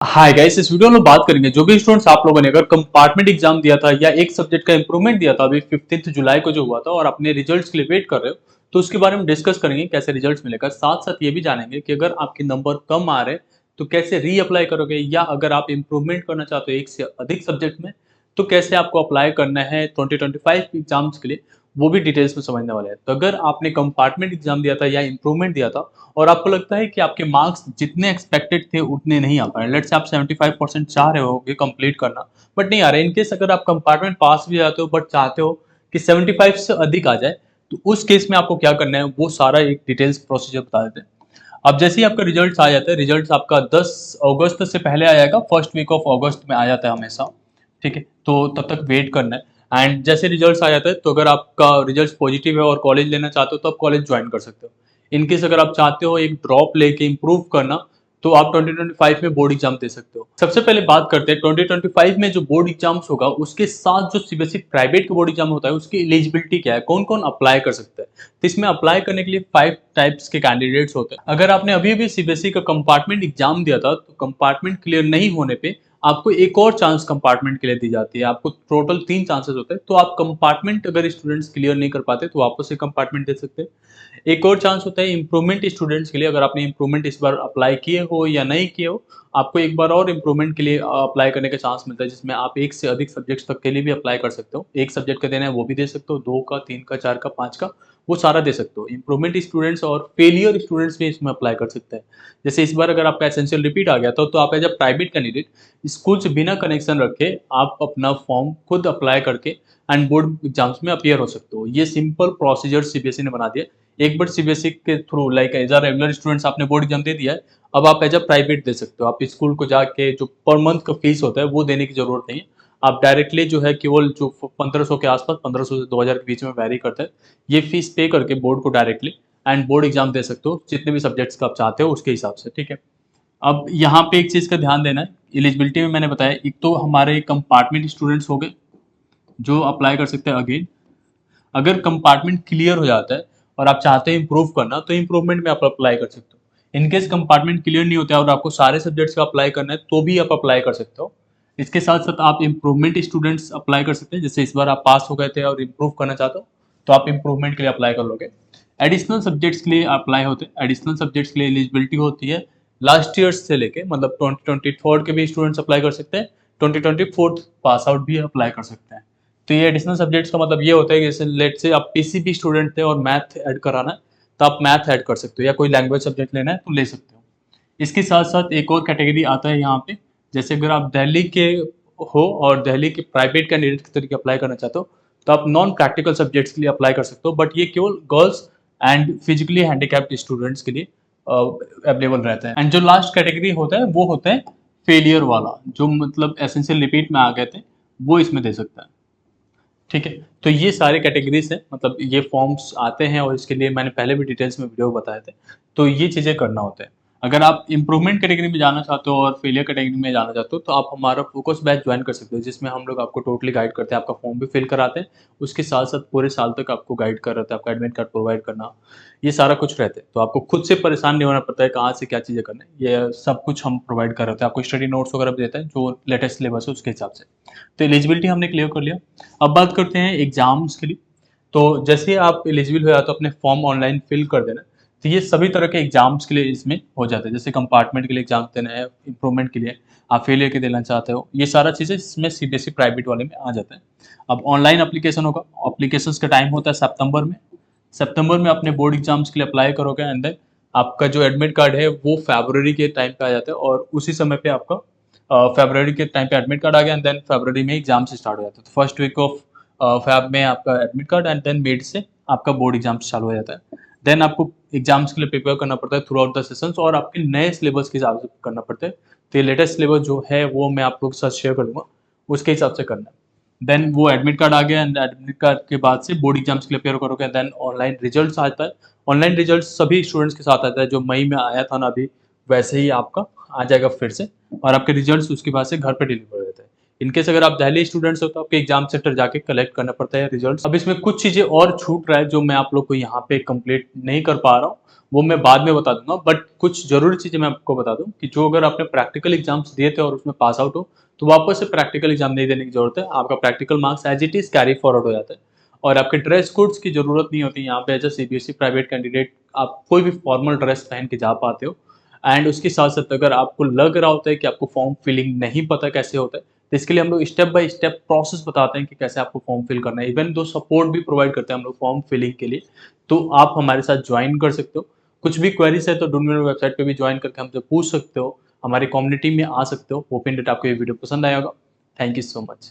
Hi guys, इस video में बात करेंगे जो भी स्टूडेंट्स आप लोगों ने अगर कंपार्टमेंट एग्जाम दिया था या एक सब्जेक्ट का इंप्रूवमेंट दिया था अभी 15 जुलाई को जो हुआ था और अपने रिजल्ट्स के लिए वेट कर रहे हो, तो उसके बारे में डिस्कस करेंगे कैसे रिजल्ट्स मिलेगा। साथ साथ ये भी जानेंगे कि अगर आपके नंबर कम आ रहे हैं तो कैसे री अप्लाई करोगे, या अगर आप इंप्रूवमेंट करना चाहते हो एक से अधिक सब्जेक्ट में तो कैसे आपको अप्लाई करना है 2025 एग्जाम्स के लिए, वो भी डिटेल्स में समझने वाले हैं। तो अगर आपने कंपार्टमेंट एग्जाम दिया था या इंप्रूवमेंट दिया था और आपको लगता है कि आपके मार्क्स जितने एक्सपेक्टेड थे उतने नहीं आ पाए, लेट्स से आप 75% चाह रहे होगे कंप्लीट करना बट नहीं आ रहा है, इनकेस अगर आप कंपार्टमेंट पास भी जाते हो बट चाहते हो कि 75 से अधिक आ जाए, तो उस केस में आपको क्या करना है वो सारा एक डिटेल्स प्रोसीजर बता देते हैं। अब जैसे ही आपका रिजल्ट आ जाता है, रिजल्ट आपका 10 अगस्त से पहले आ जाएगा, फर्स्ट वीक ऑफ अगस्त में आ जाता है हमेशा। ठीक है, तो तब तक वेट करना है। एंड जैसे रिजल्ट आ जाता है तो अगर आपका रिजल्ट पॉजिटिव है और कॉलेज लेना चाहते हो तो आप कॉलेज ज्वाइन कर सकते हो। इनकेस अगर आप चाहते हो एक ड्रॉप लेके इम्प्रूव करना, तो आप 2025 में बोर्ड एग्जाम दे सकते हो। सबसे पहले बात करते हैं 2025 में जो बोर्ड एग्जाम्स होगा उसके साथ जो सीबीएसई प्राइवेट का बोर्ड एग्जाम होता है उसकी एलिजिबिलिटी क्या है, कौन कौन अप्लाई कर सकता है। तो इसमें अप्लाई करने के लिए 5 टाइप्स के कैंडिडेट्स होते हैं। अगर आपने अभी अभी सीबीएसई का कंपार्टमेंट एग्जाम दिया था तो कंपार्टमेंट क्लियर नहीं होने पे आपको एक और चांस कंपार्टमेंट के लिए दी जाती है। आपको टोटल 3 चांसेस होते हैं, तो आप कंपार्टमेंट अगर स्टूडेंट्स क्लियर नहीं कर पाते तो वापस से कंपार्टमेंट दे सकते हैं। एक और चांस होता है इम्प्रूवमेंट स्टूडेंट्स के लिए, अगर आपने इम्प्रूवमेंट इस बार अप्लाई किए हो या नहीं किए हो, आपको एक बार और इम्प्रूवमेंट के लिए अप्लाई करने का चांस मिलता है, जिसमें आप एक से अधिक सब्जेक्ट्स तक के लिए भी अप्लाई कर सकते हो। एक सब्जेक्ट का देना है वो भी दे सकते हो, 2 का, 3 का, 4 का, 5 का, वो सारा दे सकते हो। इम्प्रूवमेंट स्टूडेंट्स और फेलियर स्टूडेंट्स भी इसमें अप्लाई कर सकते हैं। जैसे इस बार अगर आपका एसेंशियल रिपीट आ गया था तो आप as a private candidate school से बिना कनेक्शन रखे आप अपना फॉर्म खुद अप्लाई करके एंड बोर्ड एग्जाम्स में अपीयर हो सकते हो। ये सिंपल प्रोसीजर सीबीएसई ने बना दिया। एक बार सीबीएसई के through like as a regular students आपने बोर्ड एग्जाम दे दिया है, अब आप एज अ प्राइवेट दे सकते हो। आप स्कूल को जाके जो पर मंथ का फीस होता है वो देने की जरूरत नहीं है। आप डायरेक्टली जो है केवल जो 1500 के आसपास, 1500 से 2000 के बीच में वैरी करता है, ये फीस पे करके बोर्ड को डायरेक्टली एंड बोर्ड एग्जाम दे सकते हो जितने भी सब्जेक्ट्स का आप चाहते हो उसके हिसाब से। ठीक है, अब यहाँ पे एक चीज़ का ध्यान देना है, एलिजिबिलिटी में मैंने बताया एक तो हमारे कंपार्टमेंट स्टूडेंट्स हो गए जो अप्लाई कर सकते हैं अगेन। अगर कंपार्टमेंट क्लियर हो जाता है और आप चाहते हैं इंप्रूव करना तो इंप्रूवमेंट में आप अप्लाई कर सकते हो। इनकेस कंपार्टमेंट क्लियर नहीं होता है और आपको सारे सब्जेक्ट्स का अप्लाई करना है तो भी आप अप्लाई कर सकते हो। इसके साथ साथ आप इम्प्रूवमेंट स्टूडेंट्स अप्लाई कर सकते हैं, जैसे इस बार आप पास हो गए थे और इम्प्रूव करना चाहते हो तो आप इम्प्रूवमेंट के लिए अप्लाई कर लोगे। एडिशनल सब्जेक्ट्स के लिए अप्लाई होते हैं, एडिशनल सब्जेक्ट्स के लिए एलिजिबिलिटी होती है लास्ट ईयर से लेके, मतलब 2024 के भी स्टूडेंट्स अप्लाई कर सकते हैं, 2024 पास आउट भी अप्लाई कर सकते हैं। तो ये एडिशनल सब्जेक्ट्स का मतलब ये होता है कि जैसे लेट से आप पीसीबी स्टूडेंट थे और मैथ ऐड कराना है तो आप मैथ ऐड कर सकते हो, या कोई लैंग्वेज सब्जेक्ट लेना है तो ले सकते हो। इसके साथ साथ एक और कैटेगरी आता है यहाँ पे, जैसे अगर आप दिल्ली के हो और दिल्ली के प्राइवेट कैंडिडेट के तरीके अप्लाई करना चाहते हो तो आप नॉन प्रैक्टिकल सब्जेक्ट्स के लिए अप्लाई कर सकते हो, बट ये केवल girls and physically handicapped students के लिए अवेलेबल रहता है। एंड जो लास्ट कैटेगरी होता है वो होता है फेलियर वाला, जो मतलब एसेंशियल रिपीट में आ गए थे वो इसमें दे सकता है। ठीक है, तो ये सारे कैटेगरीज हैं, मतलब ये फॉर्म्स आते हैं और इसके लिए मैंने पहले भी डिटेल्स में वीडियो बताए थे। तो ये चीज़ें करना होता है। अगर आप इम्प्रूवमेंट कैटेगरी में जाना चाहते हो और फेलियर कैटेगरी में जाना चाहते हो तो आप हमारा फोकस बैच ज्वाइन कर सकते हो, जिसमें हम लोग आपको टोटली गाइड करते हैं, आपका फॉर्म भी फिल कराते हैं, उसके साथ साथ पूरे साल तक आपको गाइड कर रहे थे, आपका एडमिट कार्ड प्रोवाइड करना, ये सारा कुछ रहता है। तो आपको खुद से परेशान नहीं होना पड़ता है कहाँ से क्या चीज़ें करना है, ये सब कुछ हम प्रोवाइड कर रहे थे। आपको स्टडी नोट्स वगैरह भी देते हैं जो लेटेस्ट सिलेबस है उसके हिसाब से। तो एलिजिबिलिटी हमने क्लियर कर लिया। अब बात करते हैं एग्जाम्स के लिए। तो जैसे आप एलिजिबल हो जाते तो अपने फॉर्म ऑनलाइन फिल कर देना। तो ये सभी तरह के एग्जाम्स के लिए इसमें हो जाते हैं, जैसे कंपार्टमेंट के लिए एग्जाम देना है, इंप्रूवमेंट के लिए, आप फेलियर के देना चाहते हो, ये सारा चीज़ें इसमें सीबीएसई प्राइवेट वाले में आ जाता है। अब ऑनलाइन एप्लीकेशन होगा, एप्लीकेशन का टाइम होता है सितंबर में। सितंबर में अपने बोर्ड एग्जाम्स के लिए अप्लाई करोगे एंड देन आपका जो एडमिट कार्ड है वो फरवरी के टाइम पे आ जाता है, और उसी समय पे आपका फरवरी के टाइम पे एडमिट कार्ड आ गया एंड देन फरवरी में एग्जाम्स स्टार्ट हो जाते हैं। तो फर्स्ट वीक ऑफ फैब में आपका admit card and then mid से आपका बोर्ड एग्जाम्स चालू हो जाता है। देन आपको एग्जाम्स के लिए प्रिपेयर करना पड़ता है थ्रू आउट द सेशंस, और आपके नए सिलेबस के हिसाब से करना पड़ता है। तो ये लेटेस्ट सिलेबस जो है वो मैं आप लोग के साथ शेयर कर दूंगा, उसके हिसाब से करना है। देन वो एडमिट कार्ड आ गया एंड एडमिट कार्ड के बाद से बोर्ड एग्जाम्स के लिए प्रिपेयर करोगे, देन ऑनलाइन रिजल्ट्स आता है। ऑनलाइन रिजल्ट सभी स्टूडेंट्स के साथ आता है, जो मई में आया था ना अभी, वैसे ही आपका आ जाएगा फिर से, और आपके रिजल्ट्स उसके बाद से घर पे डिलीवर हो जाते हैं। इनकेस अगर आप दिल्ली स्टूडेंट्स हो तो आपके एग्जाम सेंटर जाके कलेक्ट करना पड़ता है रिजल्ट्स। अब इसमें कुछ चीजें और छूट रहा है जो मैं आप लोग को यहाँ पे कंप्लीट नहीं कर पा रहा हूँ, वो मैं बाद में बता दूंगा। बट कुछ जरूरी चीजें मैं आपको बता दूं कि जो अगर आपने प्रैक्टिकल एग्जाम्स दिए थे और उसमें पास आउट हो तो वापस से प्रैक्टिकल एग्जाम नहीं देने की जरूरत है, आपका practical marks as it is carry forward हो जाता है। और आपके ड्रेस कोड्स की जरूरत नहीं होती यहाँ पे। As a CBSE private candidate आप कोई भी फॉर्मल ड्रेस पहन के जा पाते हो। एंड उसके साथ साथ अगर आपको लग रहा होता है कि आपको फॉर्म फिलिंग नहीं पता कैसे होता है, तो इसके लिए हम लोग स्टेप बाय स्टेप प्रोसेस बताते हैं कि कैसे आपको फॉर्म फिल करना है। इवन दो सपोर्ट भी प्रोवाइड करते हैं हम लोग फॉर्म फिलिंग के लिए, तो आप हमारे साथ ज्वाइन कर सकते हो। कुछ भी क्वेरीज है तो डूडमिल वेबसाइट पे भी ज्वाइन करके हमसे पूछ सकते हो, हमारी कम्युनिटी में आ सकते हो। होप इन दैट आपको ये वीडियो पसंद आया होगा। Thank you so much.